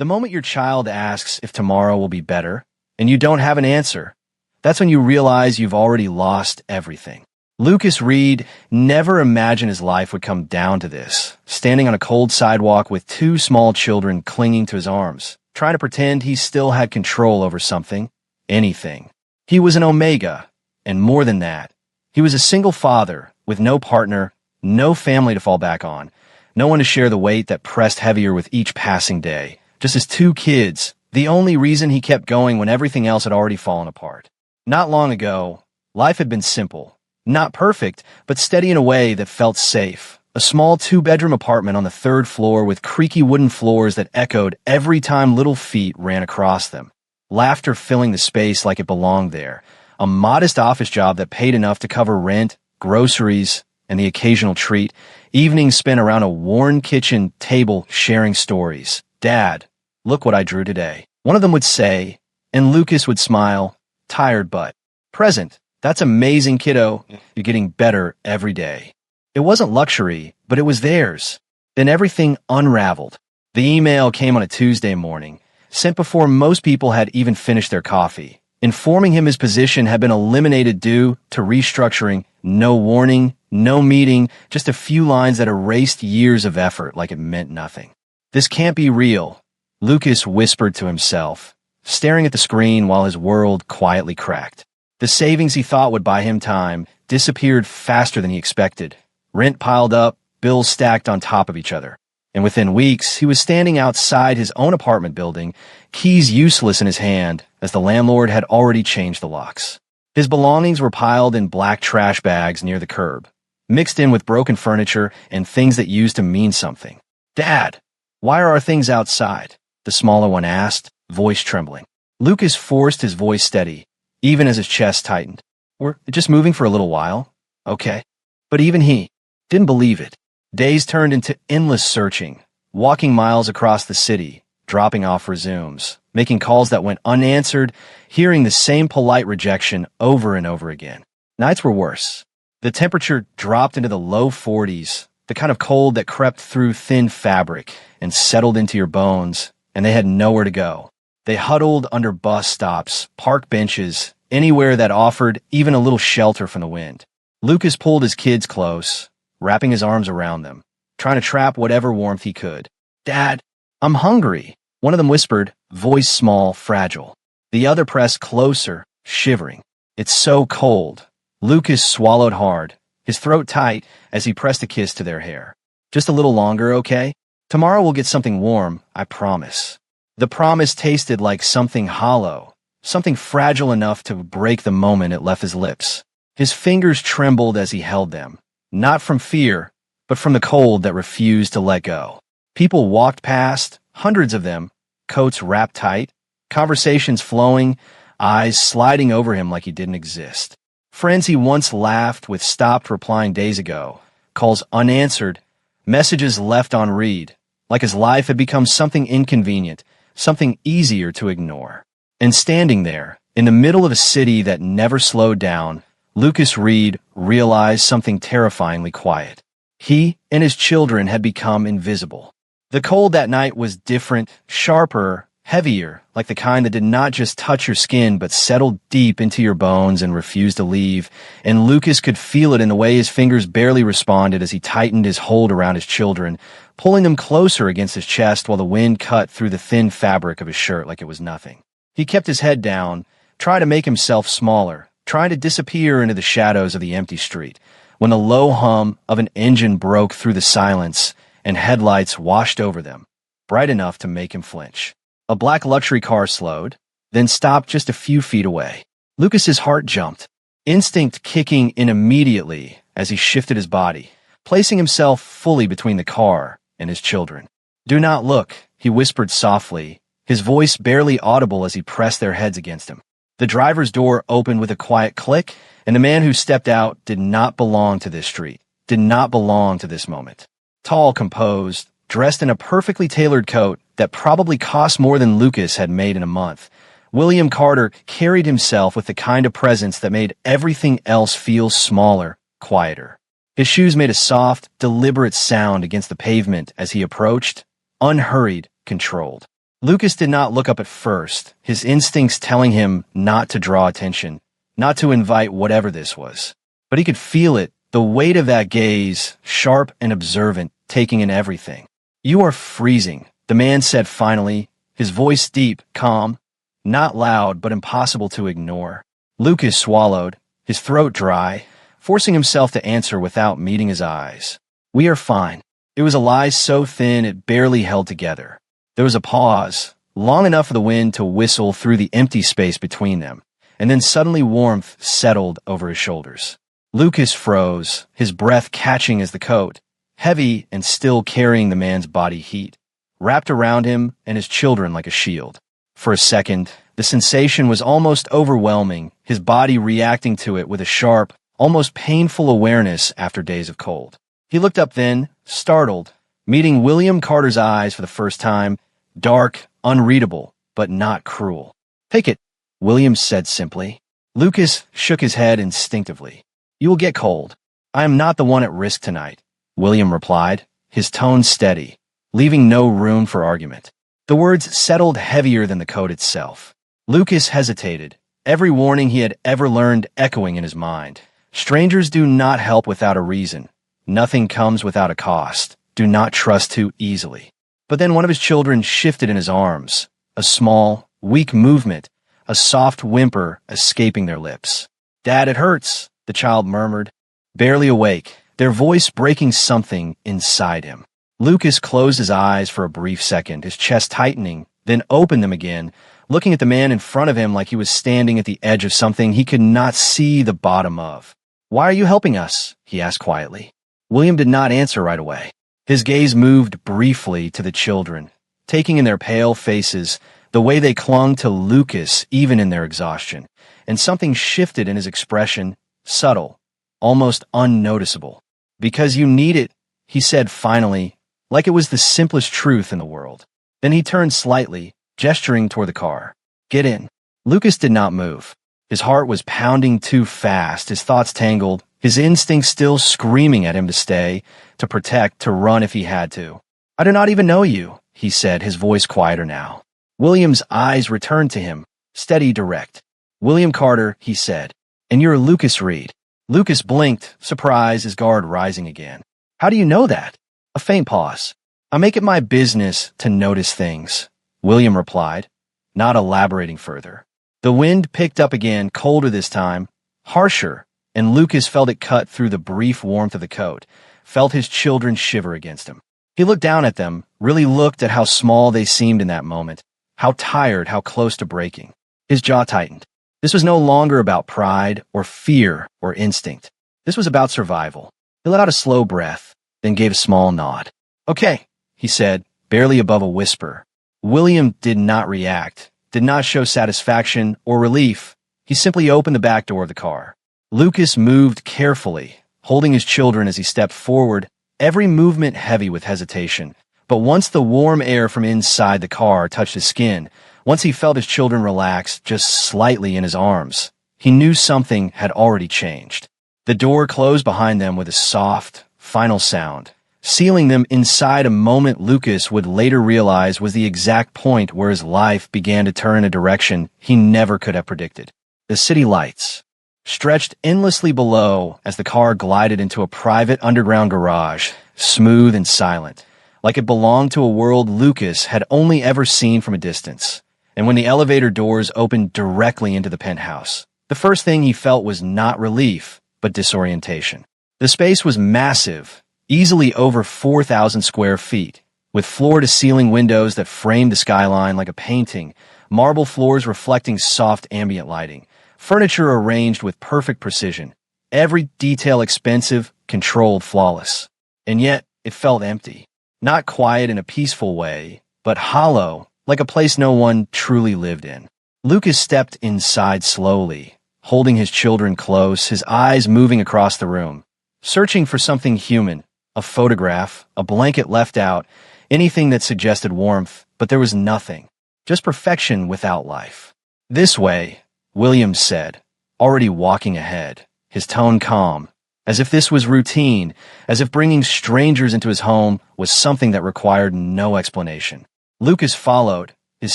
The moment your child asks if tomorrow will be better, and you don't have an answer, that's when you realize you've already lost everything. Lucas Reed never imagined his life would come down to this, standing on a cold sidewalk with two small children clinging to his arms, trying to pretend he still had control over something, anything. He was an Omega, and more than that, he was a single father with no partner, no family to fall back on, no one to share the weight that pressed heavier with each passing day. Just his two kids, the only reason he kept going when everything else had already fallen apart. Not long ago, life had been simple. Not perfect, but steady in a way that felt safe. A small two-bedroom apartment on the third floor with creaky wooden floors that echoed every time little feet ran across them. Laughter filling the space like it belonged there. A modest office job that paid enough to cover rent, groceries, and the occasional treat. Evenings spent around a worn kitchen table sharing stories. "Dad, look what I drew today," one of them would say, and Lucas would smile, tired but present. "That's amazing, kiddo. You're getting better every day." It wasn't luxury, but it was theirs. Then everything unraveled. The email came on a Tuesday morning, sent before most people had even finished their coffee, informing him his position had been eliminated due to restructuring. No warning, no meeting, just a few lines that erased years of effort like it meant nothing. "This can't be real," Lucas whispered to himself, staring at the screen while his world quietly cracked. The savings he thought would buy him time disappeared faster than he expected. Rent piled up, bills stacked on top of each other. And within weeks, he was standing outside his own apartment building, keys useless in his hand, as the landlord had already changed the locks. His belongings were piled in black trash bags near the curb, mixed in with broken furniture and things that used to mean something. "Dad, why are our things outside?" the smaller one asked, voice trembling. Lucas forced his voice steady, even as his chest tightened. "We're just moving for a little while." "Okay." But even he didn't believe it. Days turned into endless searching, walking miles across the city, dropping off resumes, making calls that went unanswered, hearing the same polite rejection over and over again. Nights were worse. The temperature dropped into the low 40s, the kind of cold that crept through thin fabric and settled into your bones, and they had nowhere to go. They huddled under bus stops, park benches, anywhere that offered even a little shelter from the wind. Lucas pulled his kids close, wrapping his arms around them, trying to trap whatever warmth he could. "Dad, I'm hungry," one of them whispered, voice small, fragile. The other pressed closer, shivering. "It's so cold." Lucas swallowed hard, his throat tight as he pressed a kiss to their hair. "Just a little longer, okay? Tomorrow we'll get something warm, I promise." The promise tasted like something hollow, something fragile enough to break the moment it left his lips. His fingers trembled as he held them, not from fear, but from the cold that refused to let go. People walked past, hundreds of them, coats wrapped tight, conversations flowing, eyes sliding over him like he didn't exist. Friends he once laughed with stopped replying days ago, calls unanswered, messages left on read, like his life had become something inconvenient, something easier to ignore. And standing there, in the middle of a city that never slowed down, Lucas Reed realized something terrifyingly quiet. He and his children had become invisible. The cold that night was different, sharper, heavier, like the kind that did not just touch your skin but settled deep into your bones and refused to leave, and Lucas could feel it in the way his fingers barely responded as he tightened his hold around his children, pulling them closer against his chest while the wind cut through the thin fabric of his shirt like it was nothing. He kept his head down, trying to make himself smaller, trying to disappear into the shadows of the empty street, when the low hum of an engine broke through the silence and headlights washed over them, bright enough to make him flinch. A black luxury car slowed, then stopped just a few feet away. Lucas's heart jumped, instinct kicking in immediately as he shifted his body, placing himself fully between the car and his children. "Do not look," he whispered softly, his voice barely audible as he pressed their heads against him. The driver's door opened with a quiet click, and the man who stepped out did not belong to this street, did not belong to this moment. Tall, composed, dressed in a perfectly tailored coat that probably cost more than Lucas had made in a month, William Carter carried himself with the kind of presence that made everything else feel smaller, quieter. His shoes made a soft, deliberate sound against the pavement as he approached, unhurried, controlled. Lucas did not look up at first, his instincts telling him not to draw attention, not to invite whatever this was. But he could feel it, the weight of that gaze, sharp and observant, taking in everything. "You are freezing," the man said finally, his voice deep, calm, not loud but impossible to ignore. Lucas swallowed, his throat dry, forcing himself to answer without meeting his eyes. "We are fine." It was a lie so thin it barely held together. There was a pause, long enough for the wind to whistle through the empty space between them, and then suddenly warmth settled over his shoulders. Lucas froze, his breath catching as the coat, heavy and still carrying the man's body heat, wrapped around him and his children like a shield. For a second, the sensation was almost overwhelming, his body reacting to it with a sharp, almost painful awareness after days of cold. He looked up then, startled, meeting William Carter's eyes for the first time, dark, unreadable, but not cruel. "Take it," William said simply. Lucas shook his head instinctively. "You will get cold. I am not the one at risk tonight," William replied, his tone steady, leaving no room for argument. The words settled heavier than the coat itself. Lucas hesitated, every warning he had ever learned echoing in his mind. Strangers do not help without a reason. Nothing comes without a cost. Do not trust too easily. But then one of his children shifted in his arms, a small, weak movement, a soft whimper escaping their lips. "Dad, it hurts," the child murmured, barely awake, their voice breaking something inside him. Lucas closed his eyes for a brief second, his chest tightening, then opened them again, looking at the man in front of him like he was standing at the edge of something he could not see the bottom of. "Why are you helping us?" he asked quietly. William did not answer right away. His gaze moved briefly to the children, taking in their pale faces the way they clung to Lucas even in their exhaustion, and something shifted in his expression, subtle, almost unnoticeable. "Because you need it," he said finally, like it was the simplest truth in the world. Then he turned slightly, gesturing toward the car. "Get in." Lucas did not move. His heart was pounding too fast, his thoughts tangled, his instincts still screaming at him to stay, to protect, to run if he had to. "I do not even know you," he said, his voice quieter now. William's eyes returned to him, steady, direct. "William Carter," he said, "and you're Lucas Reed." Lucas blinked, surprise, his guard rising again. "How do you know that?" A faint pause. "I make it my business to notice things," William replied, not elaborating further. The wind picked up again, colder this time, harsher, and Lucas felt it cut through the brief warmth of the coat, felt his children shiver against him. He looked down at them, really looked at how small they seemed in that moment, how tired, how close to breaking. His jaw tightened. This was no longer about pride or fear or instinct. This was about survival. He let out a slow breath, then gave a small nod. "Okay," he said, barely above a whisper. William did not react, did not show satisfaction or relief. He simply opened the back door of the car. Lucas moved carefully, holding his children as he stepped forward, every movement heavy with hesitation. But once the warm air from inside the car touched his skin, once he felt his children relax just slightly in his arms, he knew something had already changed. The door closed behind them with a soft, final sound, sealing them inside a moment Lucas would later realize was the exact point where his life began to turn in a direction he never could have predicted. The city lights stretched endlessly below as the car glided into a private underground garage, smooth and silent, like it belonged to a world Lucas had only ever seen from a distance. And when the elevator doors opened directly into the penthouse, the first thing he felt was not relief, but disorientation. The space was massive, easily over 4,000 square feet, with floor-to-ceiling windows that framed the skyline like a painting, marble floors reflecting soft ambient lighting, furniture arranged with perfect precision, every detail expensive, controlled, flawless. And yet, it felt empty. Not quiet in a peaceful way, but hollow, like a place no one truly lived in. Lucas stepped inside slowly, holding his children close, his eyes moving across the room, searching for something human, a photograph, a blanket left out, anything that suggested warmth, but there was nothing, just perfection without life. "This way," William said, already walking ahead, his tone calm, as if this was routine, as if bringing strangers into his home was something that required no explanation. Lucas followed, his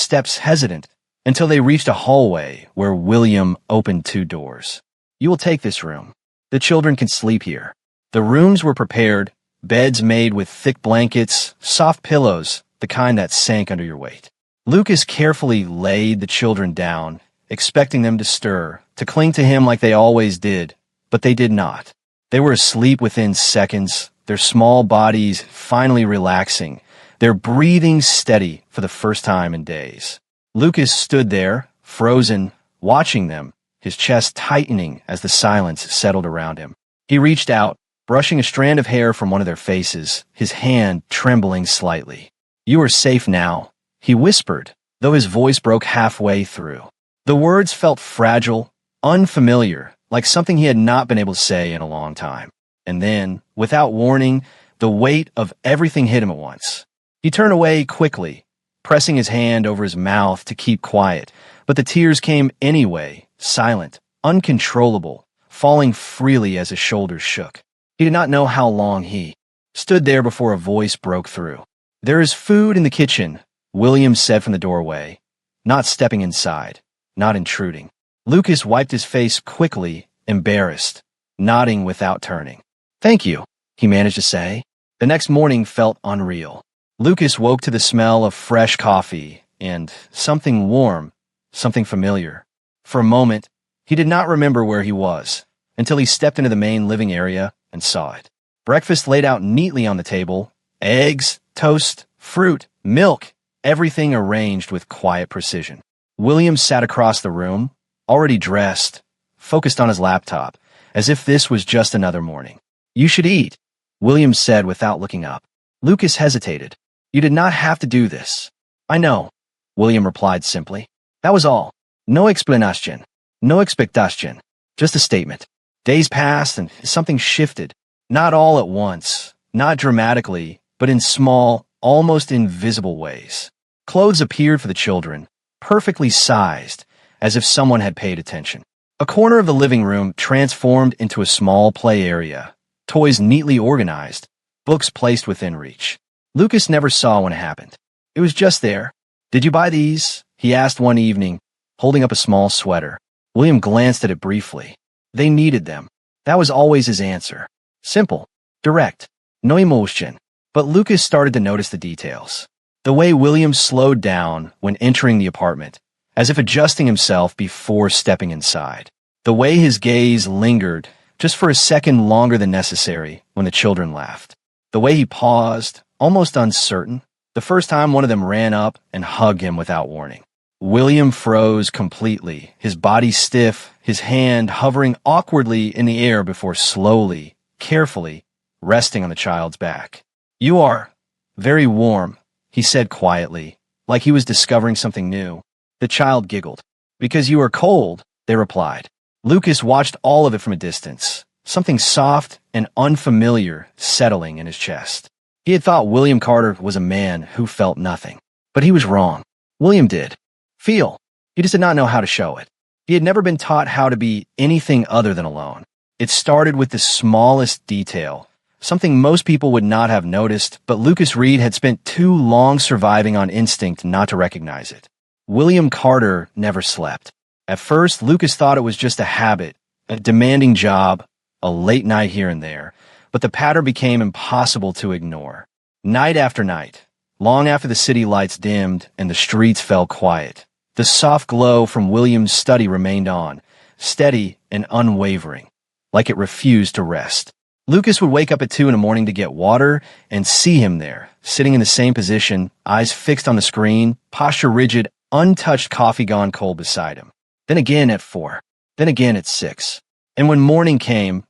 steps hesitant, until they reached a hallway where William opened two doors. "You will take this room. The children can sleep here." The rooms were prepared, beds made with thick blankets, soft pillows, the kind that sank under your weight. Lucas carefully laid the children down, expecting them to stir, to cling to him like they always did, but they did not. They were asleep within seconds, their small bodies finally relaxing, their breathing steady for the first time in days. Lucas stood there, frozen, watching them, his chest tightening as the silence settled around him. He reached out, brushing a strand of hair from one of their faces, his hand trembling slightly. "You are safe now," he whispered, though his voice broke halfway through. The words felt fragile, unfamiliar, like something he had not been able to say in a long time. And then, without warning, the weight of everything hit him at once. He turned away quickly, pressing his hand over his mouth to keep quiet, but the tears came anyway, silent, uncontrollable, falling freely as his shoulders shook. He did not know how long he stood there before a voice broke through. "There is food in the kitchen," William said from the doorway, not stepping inside, not intruding. Lucas wiped his face quickly, embarrassed, nodding without turning. "Thank you," he managed to say. The next morning felt unreal. Lucas woke to the smell of fresh coffee and something warm, something familiar. For a moment, he did not remember where he was, until he stepped into the main living area and saw it. Breakfast laid out neatly on the table, eggs, toast, fruit, milk, everything arranged with quiet precision. William sat across the room, already dressed, focused on his laptop, as if this was just another morning. "You should eat," William said without looking up. Lucas hesitated. "You did not have to do this." "I know," William replied simply. That was all. No explanation, no expectation, just a statement. Days passed and something shifted, not all at once, not dramatically, but in small, almost invisible ways. Clothes appeared for the children, perfectly sized, as if someone had paid attention. A corner of the living room transformed into a small play area, toys neatly organized, books placed within reach. Lucas never saw when it happened. It was just there. "Did you buy these?" he asked one evening, holding up a small sweater. William glanced at it briefly. They needed them. That was always his answer. Simple, direct, no emotion. But Lucas started to notice the details. The way William slowed down when entering the apartment, as if adjusting himself before stepping inside. The way his gaze lingered, just for a second longer than necessary, when the children laughed. The way he paused, almost uncertain, the first time one of them ran up and hugged him without warning. William froze completely, his body stiff, his hand hovering awkwardly in the air before slowly, carefully, resting on the child's back. "You are very warm," he said quietly, like he was discovering something new. The child giggled. "Because you are cold," they replied. Lucas watched all of it from a distance, something soft and unfamiliar settling in his chest. He had thought William Carter was a man who felt nothing. But he was wrong. William did. Feel. He just did not know how to show it. He had never been taught how to be anything other than alone. It started with the smallest detail, something most people would not have noticed, but Lucas Reed had spent too long surviving on instinct not to recognize it. William Carter never slept. At first, Lucas thought it was just a habit, a demanding job, a late night here and there, but the pattern became impossible to ignore. Night after night, long after the city lights dimmed and the streets fell quiet, the soft glow from William's study remained on, steady and unwavering, like it refused to rest. Lucas would wake up at 2 a.m. to get water and see him there, sitting in the same position, eyes fixed on the screen, posture rigid, untouched coffee gone cold beside him. Then again at 4, then again at 6. And when morning came,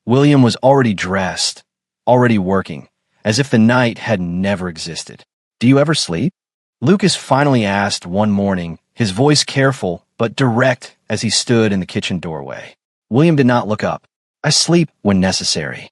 William was already dressed, already working, as if the night had never existed. "Do you ever sleep?" Lucas finally asked one morning, his voice careful but direct as he stood in the kitchen doorway. William did not look up. "I sleep when necessary."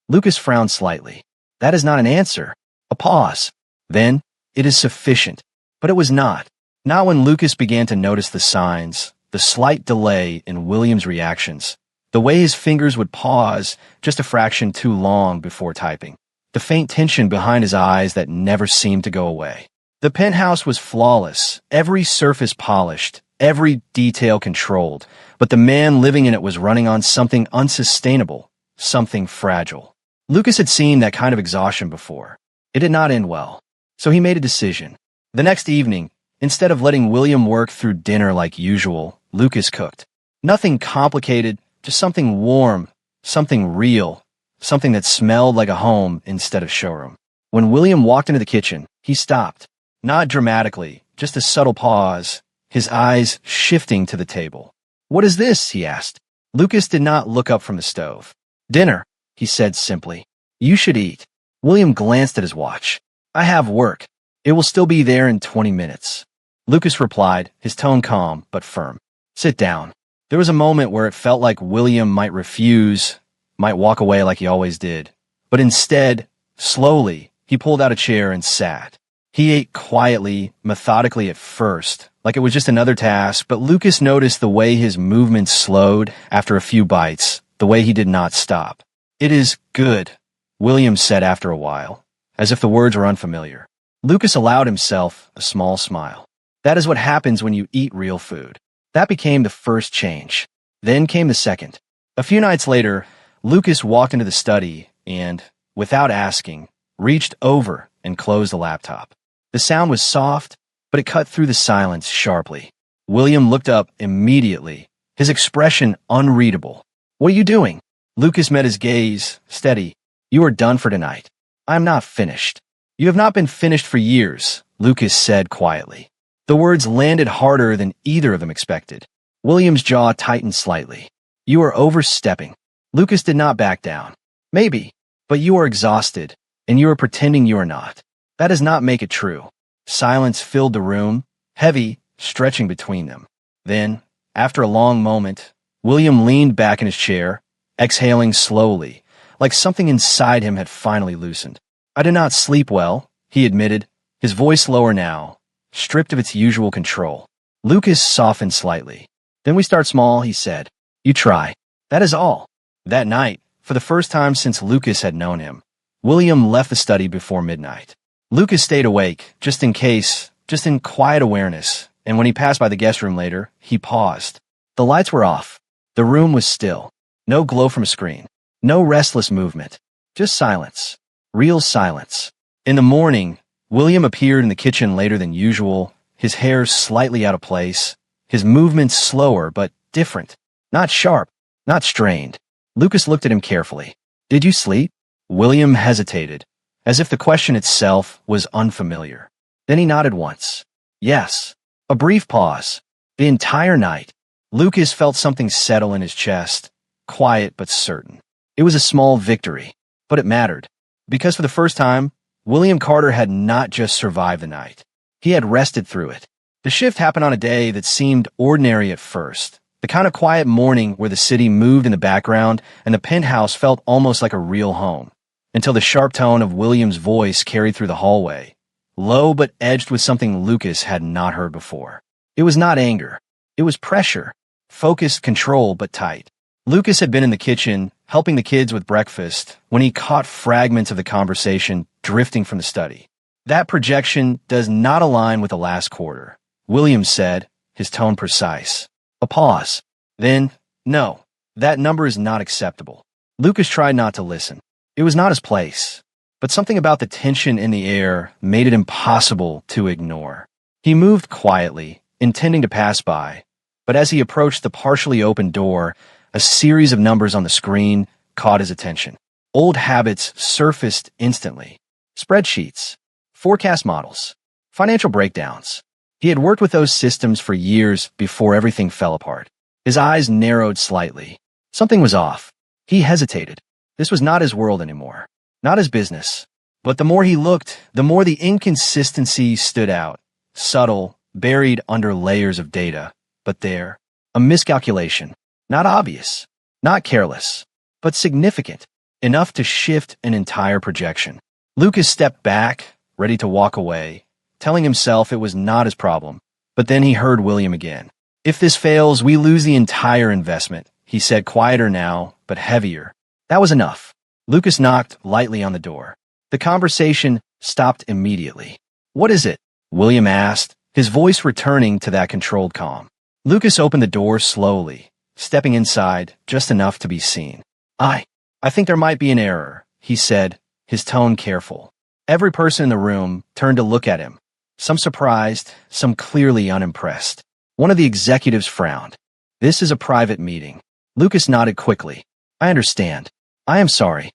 Lucas frowned slightly. That is not an answer. A pause. Then, "It is sufficient." But it was not. Not when Lucas began to notice the signs, the slight delay in William's reactions, the way his fingers would pause just a fraction too long before typing, the faint tension behind his eyes that never seemed to go away. The penthouse was flawless, every surface polished, every detail controlled, but the man living in it was running on something unsustainable, something fragile. Lucas had seen that kind of exhaustion before. It did not end well. So he made a decision. The next evening, instead of letting William work through dinner like usual, Lucas cooked. Nothing complicated, just something warm, something real, something that smelled like a home instead of showroom. When William walked into the kitchen, he stopped. Not dramatically, just a subtle pause, his eyes shifting to the table. "What is this?" he asked. Lucas did not look up from the stove. "Dinner," he said simply. "You should eat." William glanced at his watch. "I have work. It will still be there in 20 minutes. Lucas replied, his tone calm but firm. "Sit down." There was a moment where it felt like William might refuse, might walk away like he always did. But instead, slowly, he pulled out a chair and sat. He ate quietly, methodically at first, like it was just another task, but Lucas noticed the way his movements slowed after a few bites, the way he did not stop. "It is good," William said after a while, as if the words were unfamiliar. Lucas allowed himself a small smile. That is what happens when you eat real food. That became the first change. Then came the second. A few nights later, Lucas walked into the study and, without asking, reached over and closed the laptop. The sound was soft, but it cut through the silence sharply. William looked up immediately, his expression unreadable. "What are you doing?" Lucas met his gaze, steady. "You are done for tonight." "I am not finished." "You have not been finished for years," Lucas said quietly. The words landed harder than either of them expected. William's jaw tightened slightly. "You are overstepping." Lucas did not back down. "Maybe, but you are exhausted, and you are pretending you are not. That does not make it true." Silence filled the room, heavy, stretching between them. Then, after a long moment, William leaned back in his chair, exhaling slowly, like something inside him had finally loosened. "I did not sleep well," he admitted, his voice lower now, stripped of its usual control. Lucas softened slightly. "Then we start small," he said. "You try. That is all." That night, for the first time since Lucas had known him, William left the study before midnight. Lucas stayed awake, just in case, just in quiet awareness, and when he passed by the guest room later, he paused. The lights were off. The room was still. No glow from a screen. No restless movement. Just silence. Real silence. In the morning, William appeared in the kitchen later than usual, his hair slightly out of place, his movements slower but different. Not sharp, not strained. Lucas looked at him carefully. "Did you sleep?" William hesitated, as if the question itself was unfamiliar. Then he nodded once. "Yes." A brief pause. The entire night, Lucas felt something settle in his chest, quiet but certain. It was a small victory, but it mattered, because for the first time, William Carter had not just survived the night. He had rested through it. The shift happened on a day that seemed ordinary at first, the kind of quiet morning where the city moved in the background and the penthouse felt almost like a real home, until the sharp tone of William's voice carried through the hallway, low but edged with something Lucas had not heard before. It was not anger. It was pressure, focused control but tight. Lucas had been in the kitchen, helping the kids with breakfast, when he caught fragments of the conversation drifting from the study. "That projection does not align with the last quarter," William said, his tone precise. A pause. Then, "No, that number is not acceptable." Lucas tried not to listen. It was not his place, but something about the tension in the air made it impossible to ignore. He moved quietly, intending to pass by, but as he approached the partially open door, a series of numbers on the screen caught his attention. Old habits surfaced instantly. Spreadsheets, forecast models, financial breakdowns. He had worked with those systems for years before everything fell apart. His eyes narrowed slightly. Something was off. He hesitated. This was not his world anymore, not his business. But the more he looked, the more the inconsistency stood out, subtle, buried under layers of data. But there, a miscalculation. Not obvious, not careless, but significant, enough to shift an entire projection. Lucas stepped back, ready to walk away, telling himself it was not his problem. But then he heard William again. "If this fails, we lose the entire investment," he said, quieter now, but heavier. That was enough. Lucas knocked lightly on the door. The conversation stopped immediately. "What is it?" William asked, his voice returning to that controlled calm. Lucas opened the door slowly, stepping inside just enough to be seen. I think there might be an error, he said, his tone careful. Every person in the room turned to look at him, some surprised, some clearly unimpressed. One of the executives frowned. This is a private meeting. Lucas nodded quickly. I understand. I am sorry.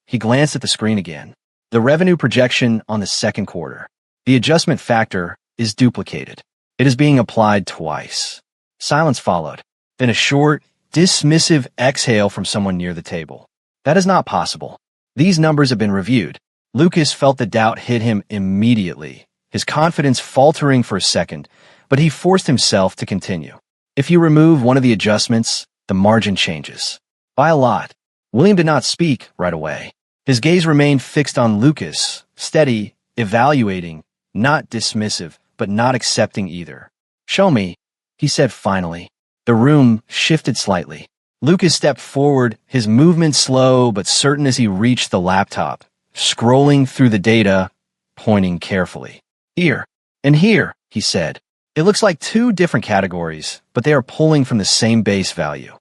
He glanced at the screen again. The revenue projection on the second quarter. The adjustment factor is duplicated. It is being applied twice. Silence followed. Then a short, dismissive exhale from someone near the table. That is not possible. These numbers have been reviewed. Lucas felt the doubt hit him immediately, his confidence faltering for a second, but he forced himself to continue. If you remove one of the adjustments, the margin changes. By a lot. William did not speak right away. His gaze remained fixed on Lucas, steady, evaluating, not dismissive, but not accepting either. Show me, he said finally. The room shifted slightly. Lucas stepped forward, his movement slow but certain as he reached the laptop, scrolling through the data, pointing carefully. Here and here, he said. It looks like two different categories, but they are pulling from the same base value.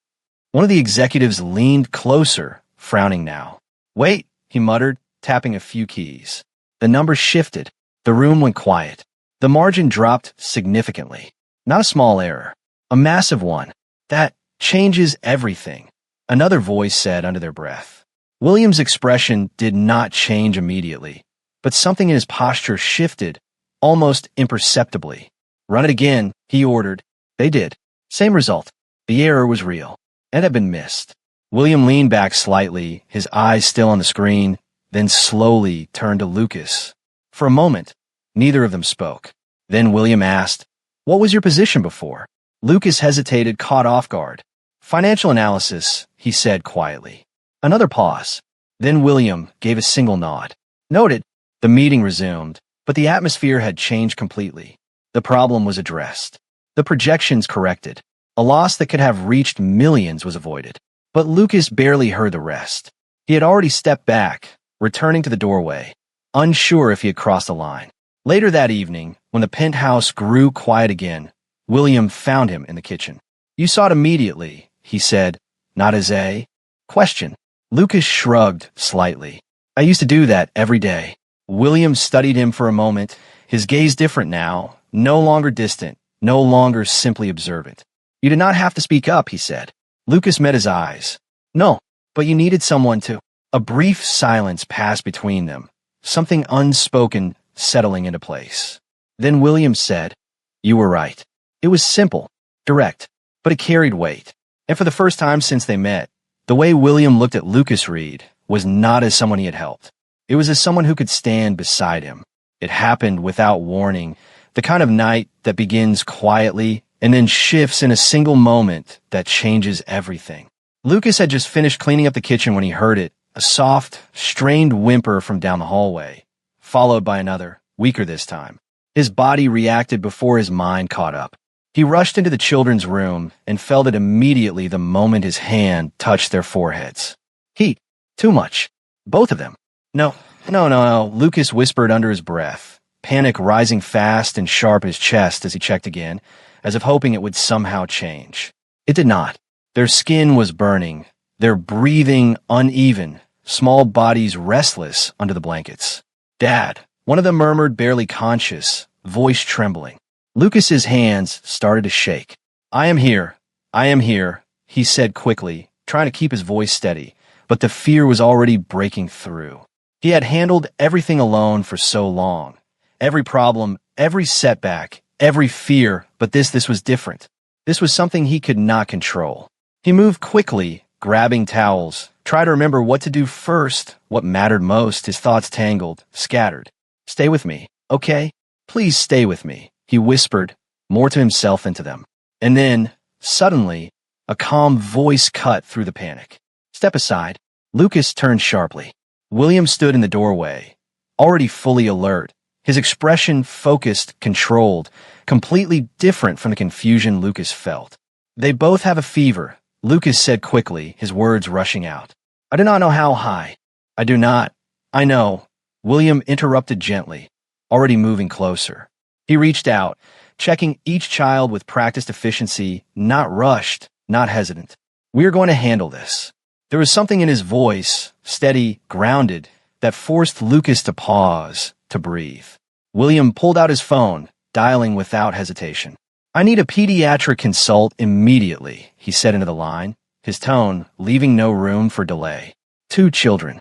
One of the executives leaned closer, frowning now. Wait, he muttered, tapping a few keys. The numbers shifted. The room went quiet. The margin dropped significantly. Not a small error. A massive one. That changes everything, another voice said under their breath. William's expression did not change immediately, but something in his posture shifted, almost imperceptibly. Run it again, he ordered. They did. Same result. The error was real. It had been missed. William leaned back slightly, his eyes still on the screen, then slowly turned to Lucas. For a moment, neither of them spoke. Then William asked, "What was your position before?" Lucas hesitated, caught off guard. "Financial analysis," he said quietly. Another pause. Then William gave a single nod. Noted. The meeting resumed, but the atmosphere had changed completely. The problem was addressed. The projections corrected. A loss that could have reached millions was avoided. But Lucas barely heard the rest. He had already stepped back, returning to the doorway, unsure if he had crossed the line. Later that evening, when the penthouse grew quiet again, William found him in the kitchen. "You saw it immediately," he said, not as a question. Lucas shrugged slightly. "I used to do that every day." William studied him for a moment, his gaze different now, no longer distant, no longer simply observant. "You did not have to speak up," he said. Lucas met his eyes. "No, but you needed someone to." A brief silence passed between them, something unspoken settling into place. Then William said, "You were right." It was simple, direct, but it carried weight. And for the first time since they met, the way William looked at Lucas Reed was not as someone he had helped. It was as someone who could stand beside him. It happened without warning, the kind of night that begins quietly and then shifts in a single moment that changes everything. Lucas had just finished cleaning up the kitchen when he heard it, a soft, strained whimper from down the hallway, followed by another, weaker this time. His body reacted before his mind caught up. He rushed into the children's room and felt it immediately the moment his hand touched their foreheads. Heat. Too much. Both of them. No, Lucas whispered under his breath, panic rising fast and sharp in his chest as he checked again, as if hoping it would somehow change. It did not. Their skin was burning, their breathing uneven, small bodies restless under the blankets. "Dad," one of them murmured, barely conscious, voice trembling. Lucas's hands started to shake. I am here, he said quickly, trying to keep his voice steady, but the fear was already breaking through. He had handled everything alone for so long. Every problem, every setback, every fear, but this was different. This was something he could not control. He moved quickly, grabbing towels, tried to remember what to do first, what mattered most, his thoughts tangled, scattered. "Stay with me, okay? Please stay with me," he whispered, more to himself than to them. And then, suddenly, a calm voice cut through the panic. "Step aside." Lucas turned sharply. William stood in the doorway, already fully alert, his expression focused, controlled, completely different from the confusion Lucas felt. "They both have a fever," Lucas said quickly, his words rushing out. "I do not know how high." "I do not. I know." William interrupted gently. already moving closer. He reached out, checking each child with practiced efficiency, not rushed, not hesitant. "We are going to handle this." There was something in his voice, steady, grounded, that forced Lucas to pause, to breathe. William pulled out his phone, dialing without hesitation. "I need a pediatric consult immediately," he said into the line, his tone leaving no room for delay. "2 children.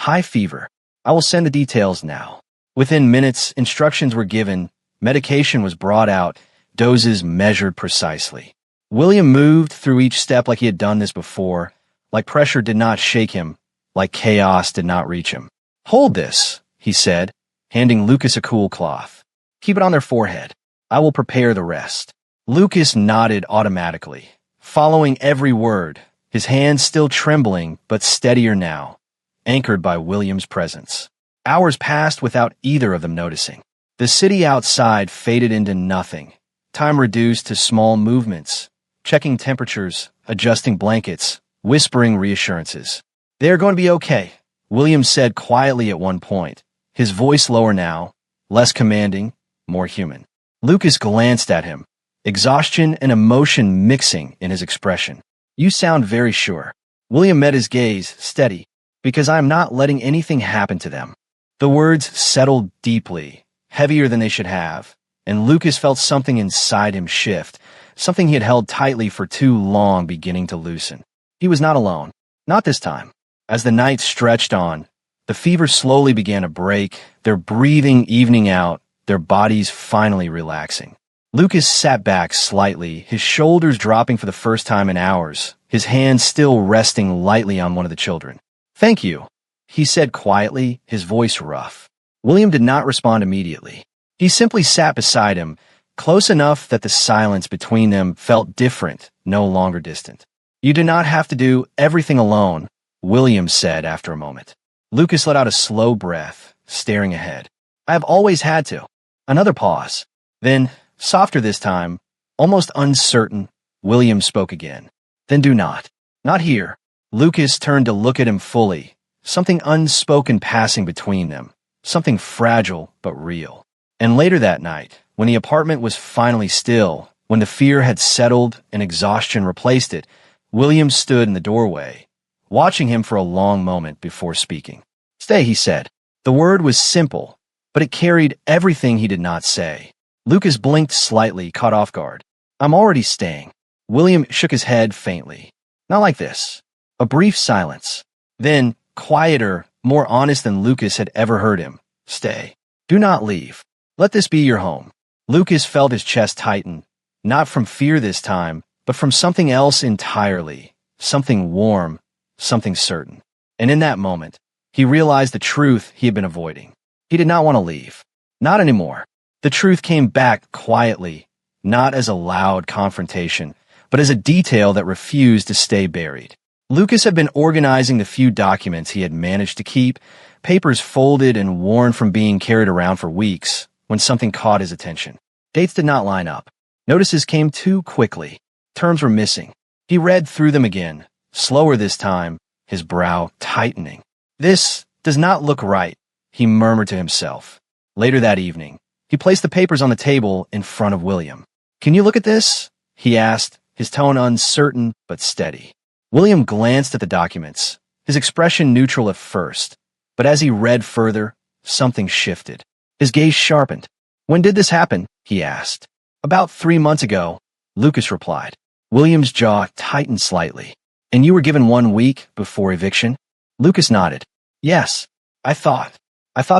High fever. I will send the details now." Within minutes, instructions were given, medication was brought out, doses measured precisely. William moved through each step like he had done this before, like pressure did not shake him, like chaos did not reach him. "Hold this," he said, handing Lucas a cool cloth. "Keep it on their forehead. I will prepare the rest." Lucas nodded automatically, following every word, his hands still trembling but steadier now, anchored by William's presence. Hours passed without either of them noticing. The city outside faded into nothing, time reduced to small movements, checking temperatures, adjusting blankets, whispering reassurances. "They are going to be okay," William said quietly at one point, his voice lower now, less commanding, more human. Lucas glanced at him, exhaustion and emotion mixing in his expression. "You sound very sure." William met his gaze, steady, "Because I am not letting anything happen to them." The words settled deeply, heavier than they should have, and Lucas felt something inside him shift, something he had held tightly for too long beginning to loosen. He was not alone. Not this time. As the night stretched on, the fever slowly began to break, their breathing evening out, their bodies finally relaxing. Lucas sat back slightly, his shoulders dropping for the first time in hours, his hand still resting lightly on one of the children. "Thank you," he said quietly, his voice rough. William did not respond immediately. He simply sat beside him, close enough that the silence between them felt different, no longer distant. "You do not have to do everything alone," William said after a moment. Lucas let out a slow breath, staring ahead. "I have always had to." Another pause. Then, softer this time, almost uncertain, William spoke again. "Then do not. Not here." Lucas turned to look at him fully, something unspoken passing between them, something fragile but real. And later that night, when the apartment was finally still, when the fear had settled and exhaustion replaced it, William stood in the doorway, watching him for a long moment before speaking. "Stay," he said. The word was simple, but it carried everything he did not say. Lucas blinked slightly, caught off guard. "I'm already staying." William shook his head faintly. "Not like this." A brief silence. Then, quieter, more honest than Lucas had ever heard him. "Stay. Do not leave. Let this be your home." Lucas felt his chest tighten, not from fear this time, but from something else entirely, something warm, something certain. And in that moment, he realized the truth he had been avoiding. He did not want to leave. Not anymore. The truth came back quietly, not as a loud confrontation, but as a detail that refused to stay buried. Lucas had been organizing the few documents he had managed to keep, papers folded and worn from being carried around for weeks, when something caught his attention. Dates did not line up. Notices came too quickly. Terms were missing. He read through them again, slower this time, his brow tightening. "This does not look right," he murmured to himself. Later that evening, he placed the papers on the table in front of William. "Can you look at this?" he asked, his tone uncertain but steady. William glanced at the documents, his expression neutral at first, but as he read further, something shifted. His gaze sharpened. "When did this happen?" he asked. "About 3 months ago," Lucas replied. William's jaw tightened slightly. "And you were given 1 week before eviction?" Lucas nodded. "Yes, I thought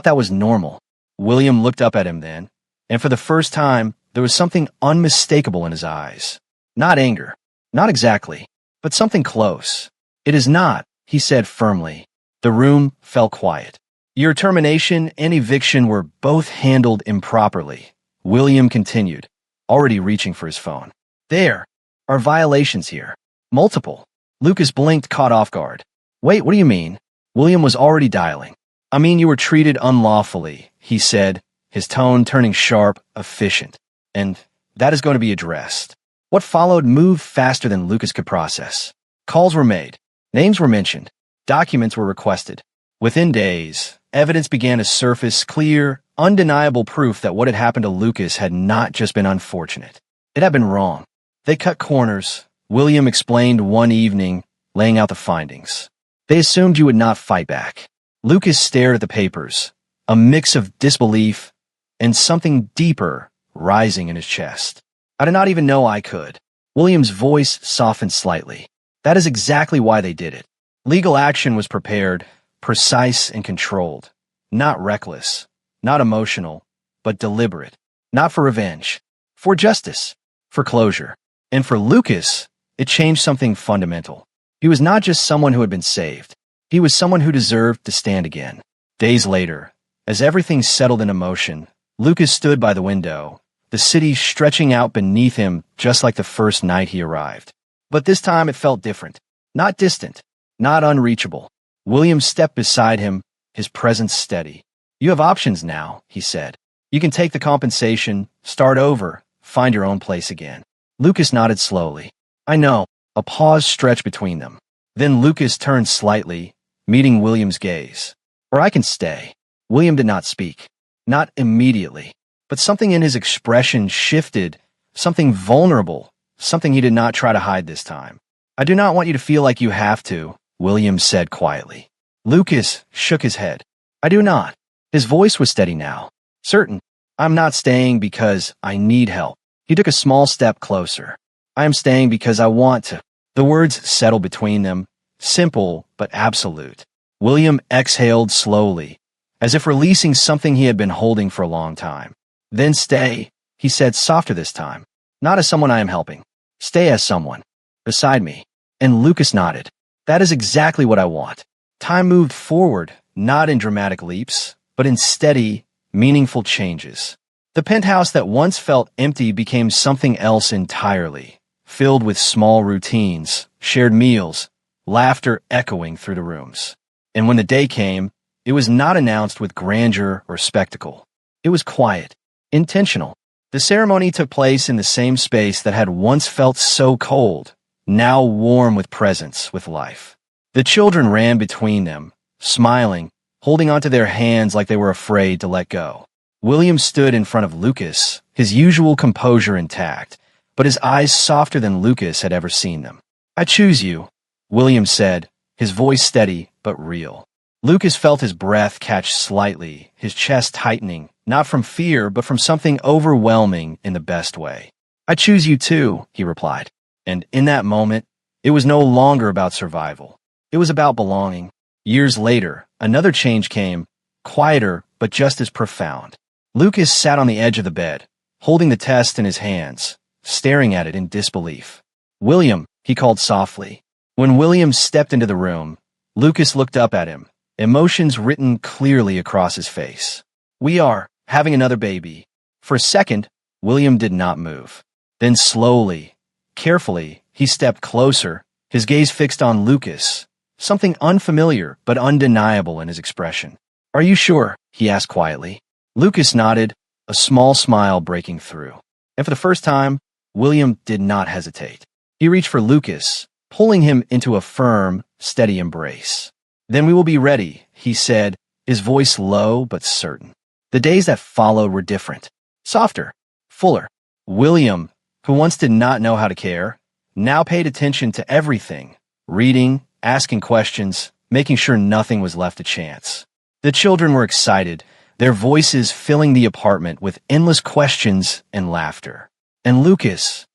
that was normal." William looked up at him then, and for the first time, there was something unmistakable in his eyes. Not anger, not exactly, but something close. "It is not," he said firmly. The room fell quiet. "Your termination and eviction were both handled improperly," William continued, already reaching for his phone. "There are violations here. Multiple." Lucas blinked, caught off guard. "Wait, what do you mean?" William was already dialing. "I mean you were treated unlawfully," he said, his tone turning sharp, efficient. "And that is going to be addressed." What followed moved faster than Lucas could process. Calls were made. Names were mentioned. Documents were requested. Within days, evidence began to surface, clear, undeniable proof that what had happened to Lucas had not just been unfortunate. It had been wrong. They cut corners. William explained one evening, laying out the findings. They assumed you would not fight back. Lucas stared at the papers, a mix of disbelief and something deeper rising in his chest. I did not even know I could. William's voice softened slightly. That is exactly why they did it. Legal action was prepared, precise and controlled. Not reckless, not emotional, but deliberate. Not for revenge. For justice. For closure. And for Lucas, it changed something fundamental. He was not just someone who had been saved. He was someone who deserved to stand again. Days later, as everything settled into motion, Lucas stood by the window, the city stretching out beneath him just like the first night he arrived. But this time it felt different. Not distant. Not unreachable. William stepped beside him, his presence steady. You have options now, he said. You can take the compensation, start over, find your own place again. Lucas nodded slowly. I know. A pause stretched between them. Then Lucas turned slightly, meeting William's gaze. Or I can stay. William did not speak. Not immediately. But something in his expression shifted, something vulnerable, something he did not try to hide this time. I do not want you to feel like you have to, William said quietly. Lucas shook his head. I do not. His voice was steady now. Certain. I'm not staying because I need help. He took a small step closer. I am staying because I want to. The words settled between them, simple but absolute. William exhaled slowly, as if releasing something he had been holding for a long time. Then stay, he said softer this time. Not as someone I am helping. Stay as someone. Beside me. And Lucas nodded. That is exactly what I want. Time moved forward, not in dramatic leaps, but in steady, meaningful changes. The penthouse that once felt empty became something else entirely, filled with small routines, shared meals, laughter echoing through the rooms. And when the day came, it was not announced with grandeur or spectacle. It was quiet, intentional. The ceremony took place in the same space that had once felt so cold, now warm with presence, with life. The children ran between them, smiling, holding onto their hands like they were afraid to let go. William stood in front of Lucas, his usual composure intact, but his eyes softer than Lucas had ever seen them. I choose you, William said, his voice steady but real. Lucas felt his breath catch slightly, his chest tightening, not from fear but from something overwhelming in the best way. I choose you too, he replied. And in that moment, it was no longer about survival. It was about belonging. Years later, another change came, quieter but just as profound. Lucas sat on the edge of the bed, holding the test in his hands, staring at it in disbelief. William, he called softly. When William stepped into the room, Lucas looked up at him, emotions written clearly across his face. We are having another baby. For a second, William did not move. Then slowly, carefully, he stepped closer, his gaze fixed on Lucas, something unfamiliar but undeniable in his expression. Are you sure? He asked quietly. Lucas nodded, a small smile breaking through. And for the first time, William did not hesitate. He reached for Lucas, pulling him into a firm, steady embrace. Then we will be ready, he said, his voice low but certain. The days that followed were different, softer, fuller. William, who once did not know how to care, now paid attention to everything, reading, asking questions, making sure nothing was left to chance. The children were excited, their voices filling the apartment with endless questions and laughter. And Lucas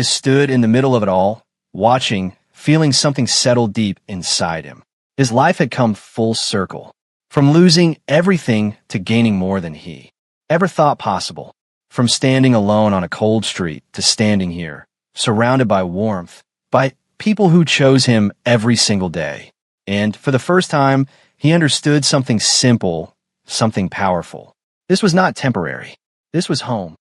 stood in the middle of it all, watching, feeling something settle deep inside him. His life had come full circle, from losing everything to gaining more than he ever thought possible, from standing alone on a cold street to standing here, surrounded by warmth, by people who chose him every single day. And for the first time, he understood something simple, something powerful. This was not temporary. This was home.